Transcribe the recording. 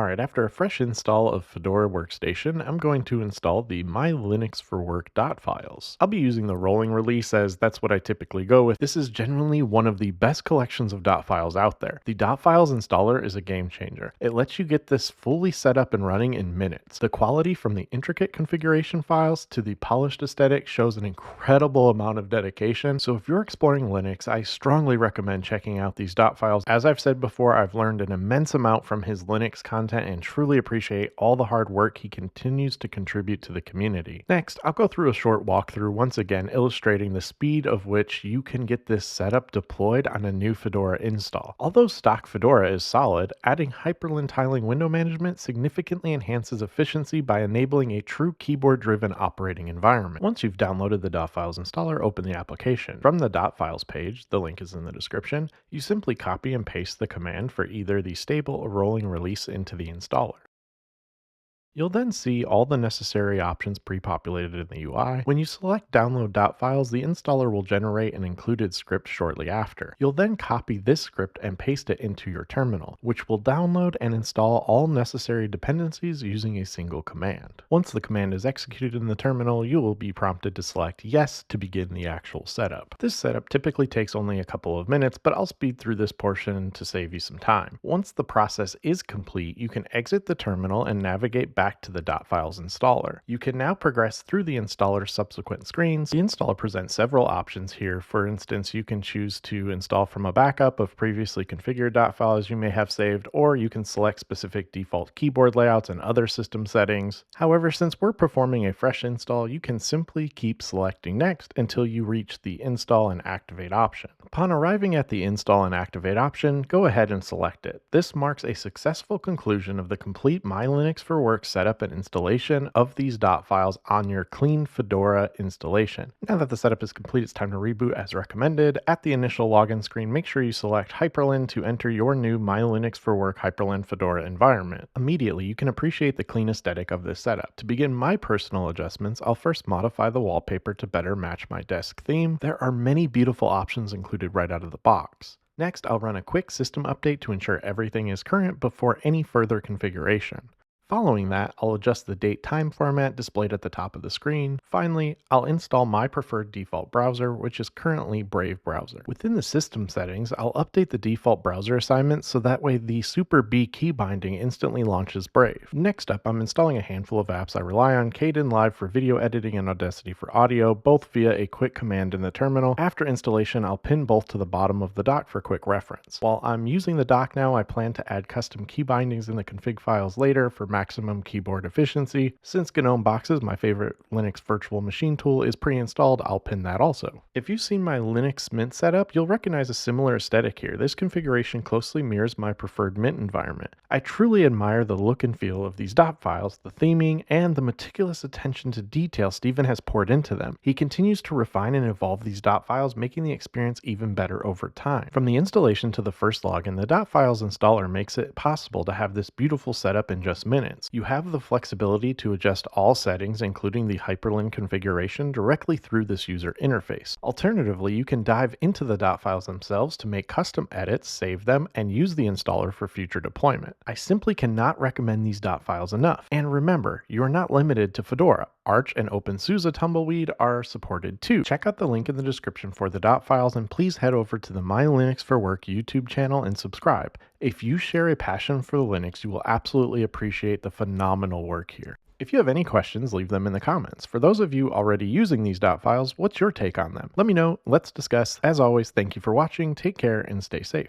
Alright, after a fresh install of Fedora Workstation, I'm going to install the My Linux for Work Dotfiles. I'll be using the rolling release as that's what I typically go with. This is genuinely one of the best collections of Dotfiles out there. The Dotfiles installer is a game changer. It lets you get this fully set up and running in minutes. The quality from the intricate configuration files to the polished aesthetic shows an incredible amount of dedication. So if you're exploring Linux, I strongly recommend checking out these Dotfiles. As I've said before, I've learned an immense amount from his Linux content and truly appreciate all the hard work he continues to contribute to the community. Next, I'll go through a short walkthrough once again illustrating the speed of which you can get this setup deployed on a new Fedora install. Although stock Fedora is solid, adding Hyprland tiling window management significantly enhances efficiency by enabling a true keyboard-driven operating environment. Once you've downloaded the Dotfiles installer, open the application. From the Dotfiles page, the link is in the description, you simply copy and paste the command for either the stable or rolling release into the installer. You'll then see all the necessary options pre-populated in the UI. When you select Download Files, the installer will generate an included script shortly after. You'll then copy this script and paste it into your terminal, which will download and install all necessary dependencies using a single command. Once the command is executed in the terminal, you will be prompted to select Yes to begin the actual setup. This setup typically takes only a couple of minutes, but I'll speed through this portion to save you some time. Once the process is complete, you can exit the terminal and navigate back to the Dotfiles installer. You can now progress through the installer's subsequent screens. The installer presents several options here. For instance, you can choose to install from a backup of previously configured Dotfiles you may have saved, or you can select specific default keyboard layouts and other system settings. However, since we're performing a fresh install, you can simply keep selecting Next until you reach the Install and Activate option. Upon arriving at the Install and Activate option, go ahead and select it. This marks a successful conclusion of the complete My Linux for Work setup and installation of these Dotfiles on your clean Fedora installation. Now that the setup is complete, it's time to reboot as recommended. At the initial login screen, make sure you select Hyprland to enter your new My Linux for Work Hyprland Fedora environment. Immediately, you can appreciate the clean aesthetic of this setup. To begin my personal adjustments, I'll first modify the wallpaper to better match my desk theme. There are many beautiful options included right out of the box. Next, I'll run a quick system update to ensure everything is current before any further configuration. Following that, I'll adjust the date-time format displayed at the top of the screen. Finally, I'll install my preferred default browser, which is currently Brave browser. Within the system settings, I'll update the default browser assignment so that way the Super B key binding instantly launches Brave. Next up, I'm installing a handful of apps I rely on: Kdenlive for video editing and Audacity for audio, both via a quick command in the terminal. After installation, I'll pin both to the bottom of the dock for quick reference. While I'm using the dock now, I plan to add custom key bindings in the config files later for maximum keyboard efficiency. Since GNOME Boxes, my favorite Linux virtual machine tool, is pre-installed, I'll pin that also. If you've seen my Linux Mint setup, you'll recognize a similar aesthetic here. This configuration closely mirrors my preferred Mint environment. I truly admire the look and feel of these Dotfiles, the theming, and the meticulous attention to detail Stephen has poured into them. He continues to refine and evolve these Dotfiles, making the experience even better over time. From the installation to the first login, the Dotfiles installer makes it possible to have this beautiful setup in just minutes. You have the flexibility to adjust all settings, including the Hyperlink configuration, directly through this user interface. Alternatively, you can dive into the Dotfiles themselves to make custom edits, save them, and use the installer for future deployment. I simply cannot recommend these Dotfiles enough. And remember, you are not limited to Fedora. Arch and OpenSUSE Tumbleweed are supported too. Check out the link in the description for the Dotfiles, and please head over to the My Linux for Work YouTube channel and subscribe. If you share a passion for Linux, you will absolutely appreciate the phenomenal work here. If you have any questions, leave them in the comments. For those of you already using these Dotfiles, what's your take on them? Let me know. Let's discuss. As always, thank you for watching. Take care and stay safe.